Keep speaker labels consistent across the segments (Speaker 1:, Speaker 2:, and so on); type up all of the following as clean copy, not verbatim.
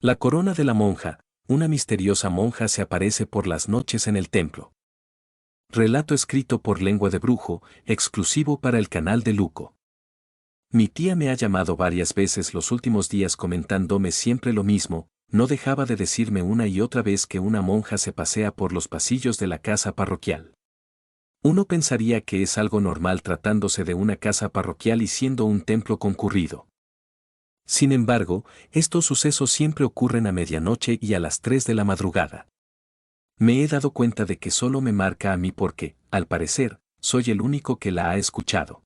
Speaker 1: La corona de la monja, una misteriosa monja se aparece por las noches en el templo. Relato escrito por Lengua de Brujo, exclusivo para el canal de Luco. Mi tía me ha llamado varias veces los últimos días comentándome siempre lo mismo, no dejaba de decirme una y otra vez que una monja se pasea por los pasillos de la casa parroquial. Uno pensaría que es algo normal tratándose de una casa parroquial y siendo un templo concurrido. Sin embargo, estos sucesos siempre ocurren a medianoche y a las 3 de la madrugada. Me he dado cuenta de que solo me marca a mí porque, al parecer, soy el único que la ha escuchado.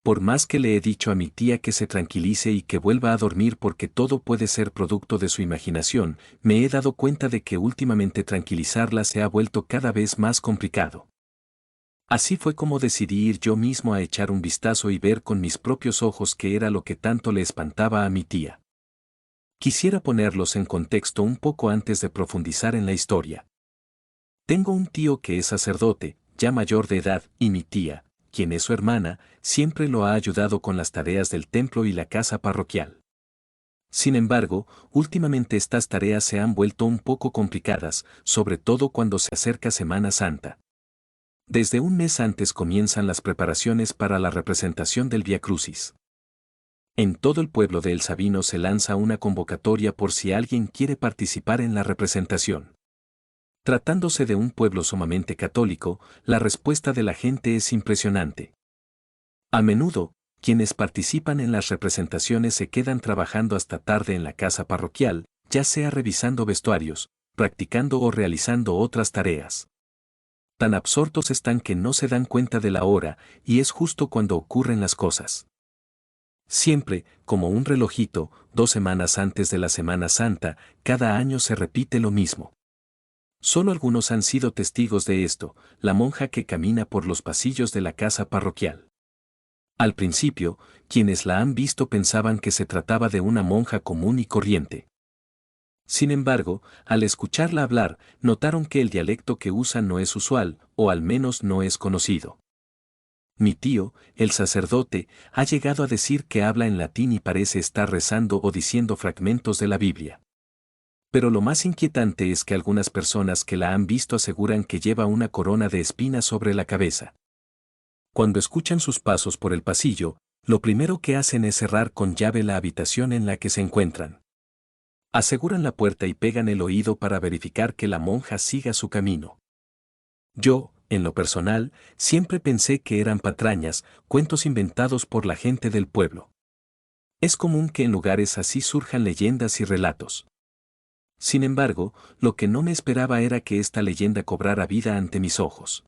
Speaker 1: Por más que le he dicho a mi tía que se tranquilice y que vuelva a dormir porque todo puede ser producto de su imaginación, me he dado cuenta de que últimamente tranquilizarla se ha vuelto cada vez más complicado. Así fue como decidí ir yo mismo a echar un vistazo y ver con mis propios ojos qué era lo que tanto le espantaba a mi tía. Quisiera ponerlos en contexto un poco antes de profundizar en la historia. Tengo un tío que es sacerdote, ya mayor de edad, y mi tía, quien es su hermana, siempre lo ha ayudado con las tareas del templo y la casa parroquial. Sin embargo, últimamente estas tareas se han vuelto un poco complicadas, sobre todo cuando se acerca Semana Santa. Desde un mes antes comienzan las preparaciones para la representación del Vía Crucis. En todo el pueblo de El Sabino se lanza una convocatoria por si alguien quiere participar en la representación. Tratándose de un pueblo sumamente católico, la respuesta de la gente es impresionante. A menudo, quienes participan en las representaciones se quedan trabajando hasta tarde en la casa parroquial, ya sea revisando vestuarios, practicando o realizando otras tareas. Tan absortos están que no se dan cuenta de la hora, y es justo cuando ocurren las cosas. Siempre, como un relojito, 2 semanas antes de la Semana Santa, cada año se repite lo mismo. Solo algunos han sido testigos de esto, la monja que camina por los pasillos de la casa parroquial. Al principio, quienes la han visto pensaban que se trataba de una monja común y corriente. Sin embargo, al escucharla hablar, notaron que el dialecto que usa no es usual, o al menos no es conocido. Mi tío, el sacerdote, ha llegado a decir que habla en latín y parece estar rezando o diciendo fragmentos de la Biblia. Pero lo más inquietante es que algunas personas que la han visto aseguran que lleva una corona de espinas sobre la cabeza. Cuando escuchan sus pasos por el pasillo, lo primero que hacen es cerrar con llave la habitación en la que se encuentran. Aseguran la puerta y pegan el oído para verificar que la monja siga su camino. Yo, en lo personal, siempre pensé que eran patrañas, cuentos inventados por la gente del pueblo. Es común que en lugares así surjan leyendas y relatos. Sin embargo, lo que no me esperaba era que esta leyenda cobrara vida ante mis ojos.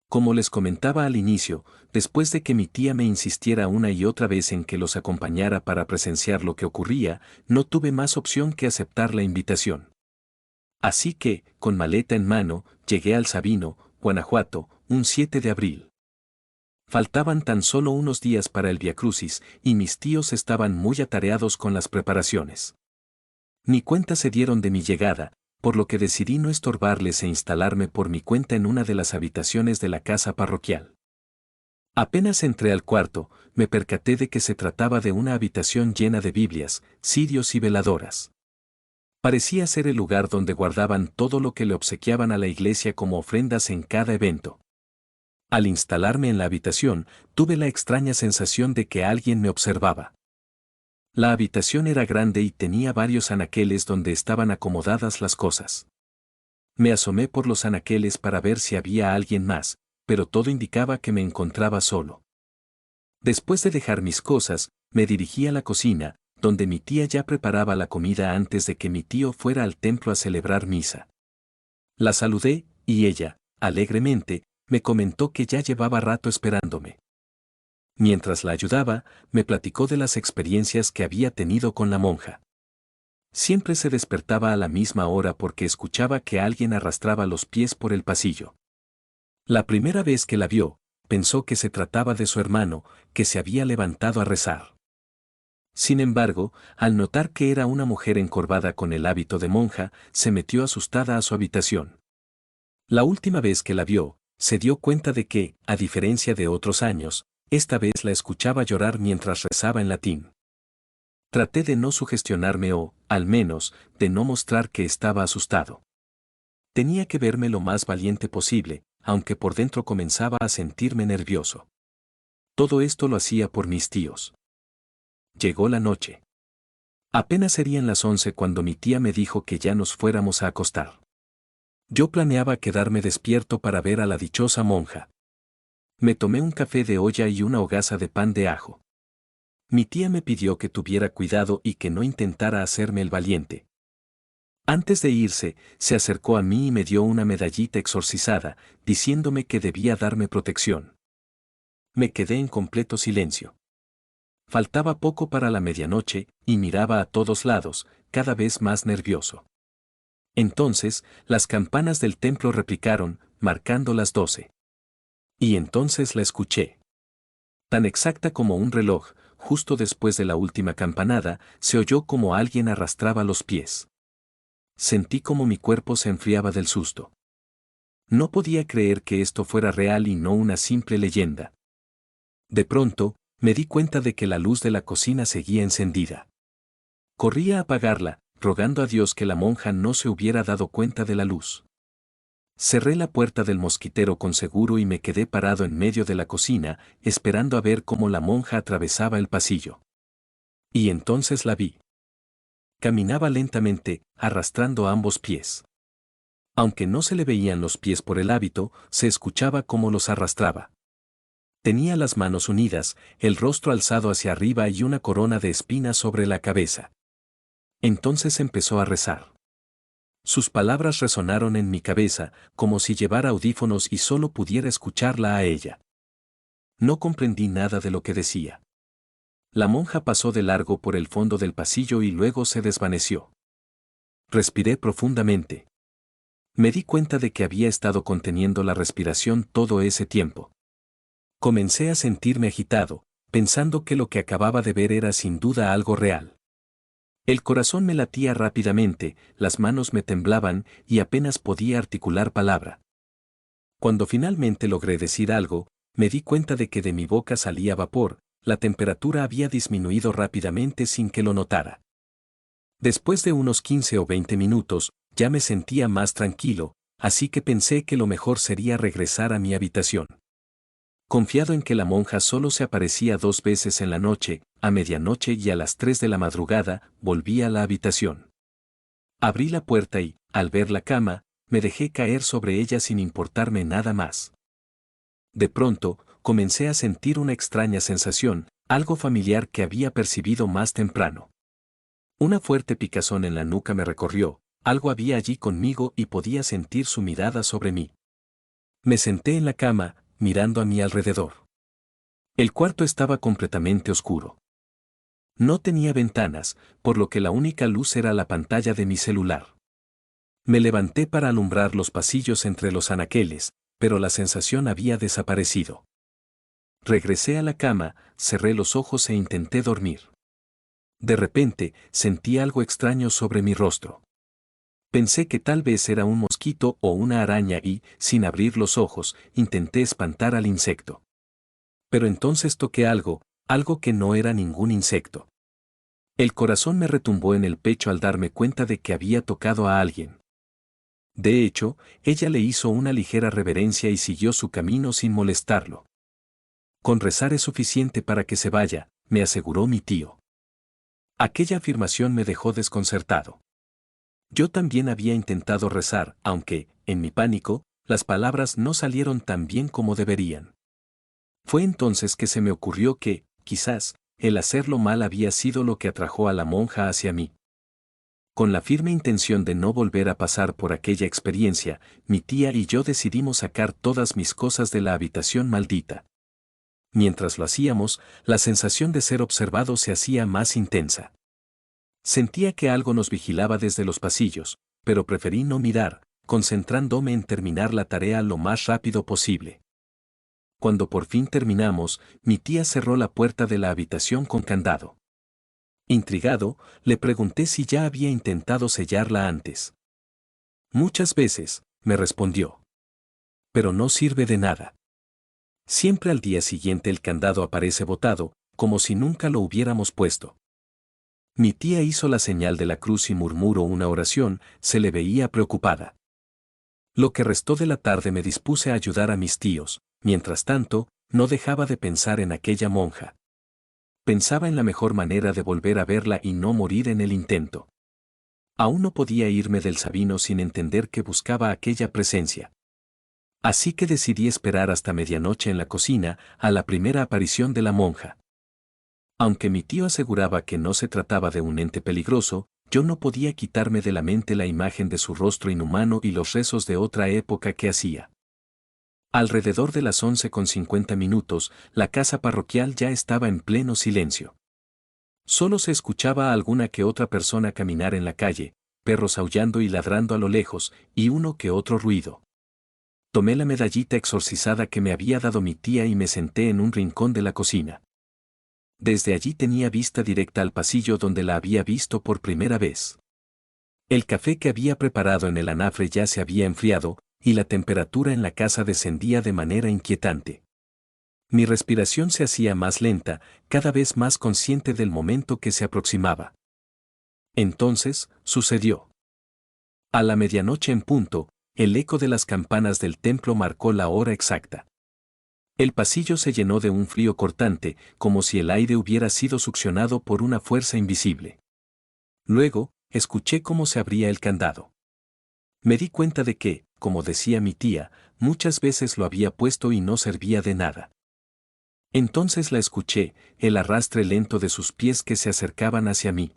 Speaker 1: Como les comentaba al inicio, después de que mi tía me insistiera una y otra vez en que los acompañara para presenciar lo que ocurría, no tuve más opción que aceptar la invitación. Así que, con maleta en mano, llegué al Sabino, Guanajuato, un 7 de abril. Faltaban tan solo unos días para el Viacrucis y mis tíos estaban muy atareados con las preparaciones. Ni cuenta se dieron de mi llegada, por lo que decidí no estorbarles e instalarme por mi cuenta en una de las habitaciones de la casa parroquial. Apenas entré al cuarto, me percaté de que se trataba de una habitación llena de Biblias, cirios y veladoras. Parecía ser el lugar donde guardaban todo lo que le obsequiaban a la iglesia como ofrendas en cada evento. Al instalarme en la habitación, tuve la extraña sensación de que alguien me observaba. La habitación era grande y tenía varios anaqueles donde estaban acomodadas las cosas. Me asomé por los anaqueles para ver si había alguien más, pero todo indicaba que me encontraba solo. Después de dejar mis cosas, me dirigí a la cocina, donde mi tía ya preparaba la comida antes de que mi tío fuera al templo a celebrar misa. La saludé, y ella, alegremente, me comentó que ya llevaba rato esperándome. Mientras la ayudaba, me platicó de las experiencias que había tenido con la monja. Siempre se despertaba a la misma hora porque escuchaba que alguien arrastraba los pies por el pasillo. La primera vez que la vio, pensó que se trataba de su hermano, que se había levantado a rezar. Sin embargo, al notar que era una mujer encorvada con el hábito de monja, se metió asustada a su habitación. La última vez que la vio, se dio cuenta de que, a diferencia de otros años, esta vez la escuchaba llorar mientras rezaba en latín. Traté de no sugestionarme o, al menos, de no mostrar que estaba asustado. Tenía que verme lo más valiente posible, aunque por dentro comenzaba a sentirme nervioso. Todo esto lo hacía por mis tíos. Llegó la noche. Apenas serían las 11 cuando mi tía me dijo que ya nos fuéramos a acostar. Yo planeaba quedarme despierto para ver a la dichosa monja. Me tomé un café de olla y una hogaza de pan de ajo. Mi tía me pidió que tuviera cuidado y que no intentara hacerme el valiente. Antes de irse, se acercó a mí y me dio una medallita exorcizada, diciéndome que debía darme protección. Me quedé en completo silencio. Faltaba poco para la medianoche, y miraba a todos lados, cada vez más nervioso. Entonces, las campanas del templo replicaron, marcando las 12. Y entonces la escuché. Tan exacta como un reloj, justo después de la última campanada, se oyó como alguien arrastraba los pies. Sentí como mi cuerpo se enfriaba del susto. No podía creer que esto fuera real y no una simple leyenda. De pronto, me di cuenta de que la luz de la cocina seguía encendida. Corrí a apagarla, rogando a Dios que la monja no se hubiera dado cuenta de la luz. Cerré la puerta del mosquitero con seguro y me quedé parado en medio de la cocina, esperando a ver cómo la monja atravesaba el pasillo. Y entonces la vi. Caminaba lentamente, arrastrando ambos pies. Aunque no se le veían los pies por el hábito, se escuchaba cómo los arrastraba. Tenía las manos unidas, el rostro alzado hacia arriba y una corona de espinas sobre la cabeza. Entonces empezó a rezar. Sus palabras resonaron en mi cabeza, como si llevara audífonos y solo pudiera escucharla a ella. No comprendí nada de lo que decía. La monja pasó de largo por el fondo del pasillo y luego se desvaneció. Respiré profundamente. Me di cuenta de que había estado conteniendo la respiración todo ese tiempo. Comencé a sentirme agitado, pensando que lo que acababa de ver era sin duda algo real. El corazón me latía rápidamente, las manos me temblaban y apenas podía articular palabra. Cuando finalmente logré decir algo, me di cuenta de que de mi boca salía vapor, la temperatura había disminuido rápidamente sin que lo notara. Después de unos 15 o 20 minutos, ya me sentía más tranquilo, así que pensé que lo mejor sería regresar a mi habitación. Confiado en que la monja solo se aparecía 2 veces en la noche, a medianoche y a las 3 de la madrugada, volví a la habitación. Abrí la puerta y, al ver la cama, me dejé caer sobre ella sin importarme nada más. De pronto, comencé a sentir una extraña sensación, algo familiar que había percibido más temprano. Una fuerte picazón en la nuca me recorrió, algo había allí conmigo y podía sentir su mirada sobre mí. Me senté en la cama, mirando a mi alrededor. El cuarto estaba completamente oscuro. No tenía ventanas, por lo que la única luz era la pantalla de mi celular. Me levanté para alumbrar los pasillos entre los anaqueles, pero la sensación había desaparecido. Regresé a la cama, cerré los ojos e intenté dormir. De repente, sentí algo extraño sobre mi rostro. Pensé que tal vez era un mosquito o una araña y, sin abrir los ojos, intenté espantar al insecto. Pero entonces toqué algo que no era ningún insecto. El corazón me retumbó en el pecho al darme cuenta de que había tocado a alguien. De hecho, ella le hizo una ligera reverencia y siguió su camino sin molestarlo. Con rezar es suficiente para que se vaya, me aseguró mi tío. Aquella afirmación me dejó desconcertado. Yo también había intentado rezar, aunque, en mi pánico, las palabras no salieron tan bien como deberían. Fue entonces que se me ocurrió que, quizás, el hacerlo mal había sido lo que atrajo a la monja hacia mí. Con la firme intención de no volver a pasar por aquella experiencia, mi tía y yo decidimos sacar todas mis cosas de la habitación maldita. Mientras lo hacíamos, la sensación de ser observado se hacía más intensa. Sentía que algo nos vigilaba desde los pasillos, pero preferí no mirar, concentrándome en terminar la tarea lo más rápido posible. Cuando por fin terminamos, mi tía cerró la puerta de la habitación con candado. Intrigado, le pregunté si ya había intentado sellarla antes. Muchas veces, me respondió. Pero no sirve de nada. Siempre al día siguiente el candado aparece botado, como si nunca lo hubiéramos puesto. Mi tía hizo la señal de la cruz y murmuró una oración, se le veía preocupada. Lo que restó de la tarde me dispuse a ayudar a mis tíos, mientras tanto, no dejaba de pensar en aquella monja. Pensaba en la mejor manera de volver a verla y no morir en el intento. Aún no podía irme del Sabino sin entender que buscaba aquella presencia. Así que decidí esperar hasta medianoche en la cocina, a la primera aparición de la monja. Aunque mi tío aseguraba que no se trataba de un ente peligroso, yo no podía quitarme de la mente la imagen de su rostro inhumano y los rezos de otra época que hacía. Alrededor de las 11:50, la casa parroquial ya estaba en pleno silencio. Solo se escuchaba a alguna que otra persona caminar en la calle, perros aullando y ladrando a lo lejos, y uno que otro ruido. Tomé la medallita exorcizada que me había dado mi tía y me senté en un rincón de la cocina. Desde allí tenía vista directa al pasillo donde la había visto por primera vez. El café que había preparado en el anafre ya se había enfriado, y la temperatura en la casa descendía de manera inquietante. Mi respiración se hacía más lenta, cada vez más consciente del momento que se aproximaba. Entonces, sucedió. A la medianoche en punto, el eco de las campanas del templo marcó la hora exacta. El pasillo se llenó de un frío cortante, como si el aire hubiera sido succionado por una fuerza invisible. Luego, escuché cómo se abría el candado. Me di cuenta de que, como decía mi tía, muchas veces lo había puesto y no servía de nada. Entonces la escuché, el arrastre lento de sus pies que se acercaban hacia mí.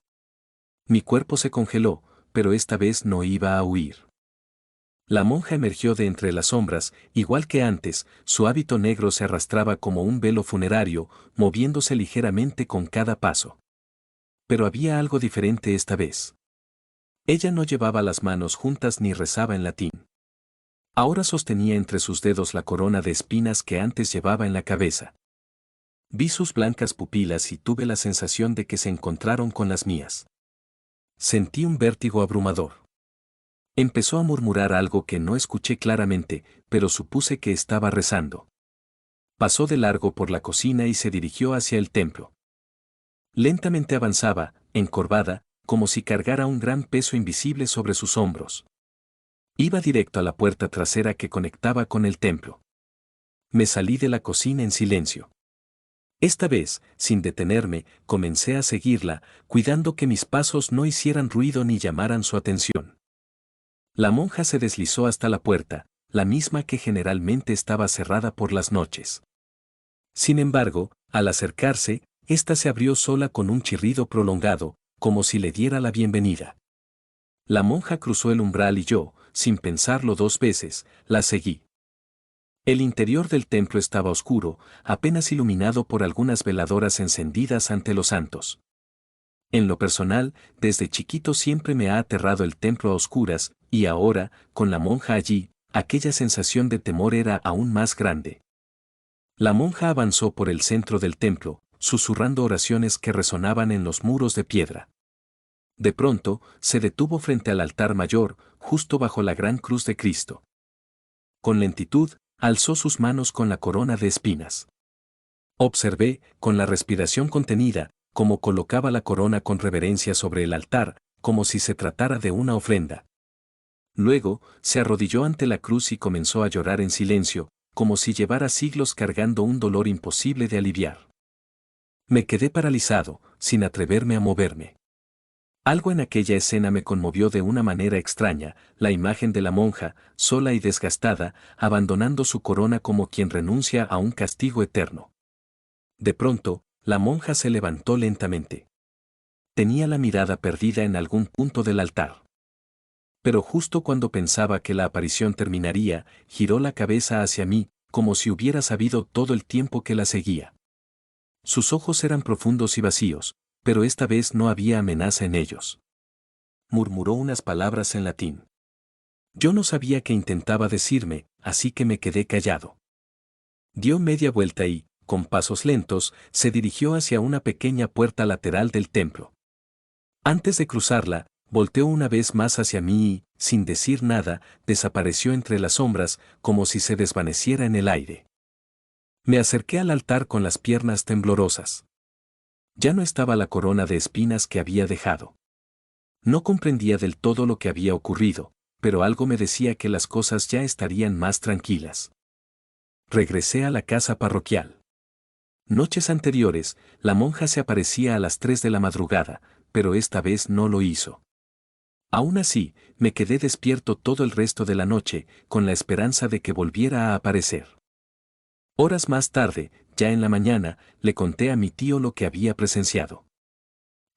Speaker 1: Mi cuerpo se congeló, pero esta vez no iba a huir. La monja emergió de entre las sombras, igual que antes, su hábito negro se arrastraba como un velo funerario, moviéndose ligeramente con cada paso. Pero había algo diferente esta vez. Ella no llevaba las manos juntas ni rezaba en latín. Ahora sostenía entre sus dedos la corona de espinas que antes llevaba en la cabeza. Vi sus blancas pupilas y tuve la sensación de que se encontraron con las mías. Sentí un vértigo abrumador. Empezó a murmurar algo que no escuché claramente, pero supuse que estaba rezando. Pasó de largo por la cocina y se dirigió hacia el templo. Lentamente avanzaba, encorvada, como si cargara un gran peso invisible sobre sus hombros. Iba directo a la puerta trasera que conectaba con el templo. Me salí de la cocina en silencio. Esta vez, sin detenerme, comencé a seguirla, cuidando que mis pasos no hicieran ruido ni llamaran su atención. La monja se deslizó hasta la puerta, la misma que generalmente estaba cerrada por las noches. Sin embargo, al acercarse, ésta se abrió sola con un chirrido prolongado, como si le diera la bienvenida. La monja cruzó el umbral y yo, sin pensarlo dos veces, la seguí. El interior del templo estaba oscuro, apenas iluminado por algunas veladoras encendidas ante los santos. En lo personal, desde chiquito siempre me ha aterrado el templo a oscuras, y ahora, con la monja allí, aquella sensación de temor era aún más grande. La monja avanzó por el centro del templo, susurrando oraciones que resonaban en los muros de piedra. De pronto, se detuvo frente al altar mayor, justo bajo la gran cruz de Cristo. Con lentitud, alzó sus manos con la corona de espinas. Observé, con la respiración contenida, cómo colocaba la corona con reverencia sobre el altar, como si se tratara de una ofrenda. Luego, se arrodilló ante la cruz y comenzó a llorar en silencio, como si llevara siglos cargando un dolor imposible de aliviar. Me quedé paralizado, sin atreverme a moverme. Algo en aquella escena me conmovió de una manera extraña, la imagen de la monja, sola y desgastada, abandonando su corona como quien renuncia a un castigo eterno. De pronto, la monja se levantó lentamente. Tenía la mirada perdida en algún punto del altar. Pero justo cuando pensaba que la aparición terminaría, giró la cabeza hacia mí, como si hubiera sabido todo el tiempo que la seguía. Sus ojos eran profundos y vacíos, pero esta vez no había amenaza en ellos. Murmuró unas palabras en latín. Yo no sabía qué intentaba decirme, así que me quedé callado. Dio media vuelta y, con pasos lentos, se dirigió hacia una pequeña puerta lateral del templo. Antes de cruzarla, volteó una vez más hacia mí y, sin decir nada, desapareció entre las sombras, como si se desvaneciera en el aire. Me acerqué al altar con las piernas temblorosas. Ya no estaba la corona de espinas que había dejado. No comprendía del todo lo que había ocurrido, pero algo me decía que las cosas ya estarían más tranquilas. Regresé a la casa parroquial. Noches anteriores, la monja se aparecía a las 3 de la madrugada, pero esta vez no lo hizo. Aún así, me quedé despierto todo el resto de la noche, con la esperanza de que volviera a aparecer. Horas más tarde, ya en la mañana, le conté a mi tío lo que había presenciado.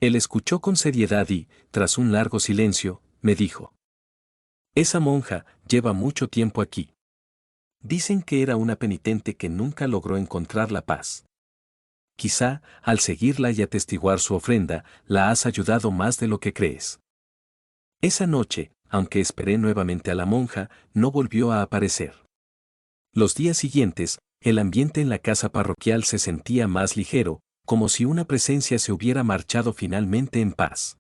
Speaker 1: Él escuchó con seriedad y, tras un largo silencio, me dijo: esa monja lleva mucho tiempo aquí. Dicen que era una penitente que nunca logró encontrar la paz. Quizá, al seguirla y atestiguar su ofrenda, la has ayudado más de lo que crees. Esa noche, aunque esperé nuevamente a la monja, no volvió a aparecer. Los días siguientes, el ambiente en la casa parroquial se sentía más ligero, como si una presencia se hubiera marchado finalmente en paz.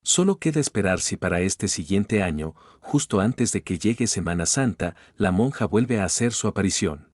Speaker 1: Solo queda esperar si para este siguiente año, justo antes de que llegue Semana Santa, la monja vuelve a hacer su aparición.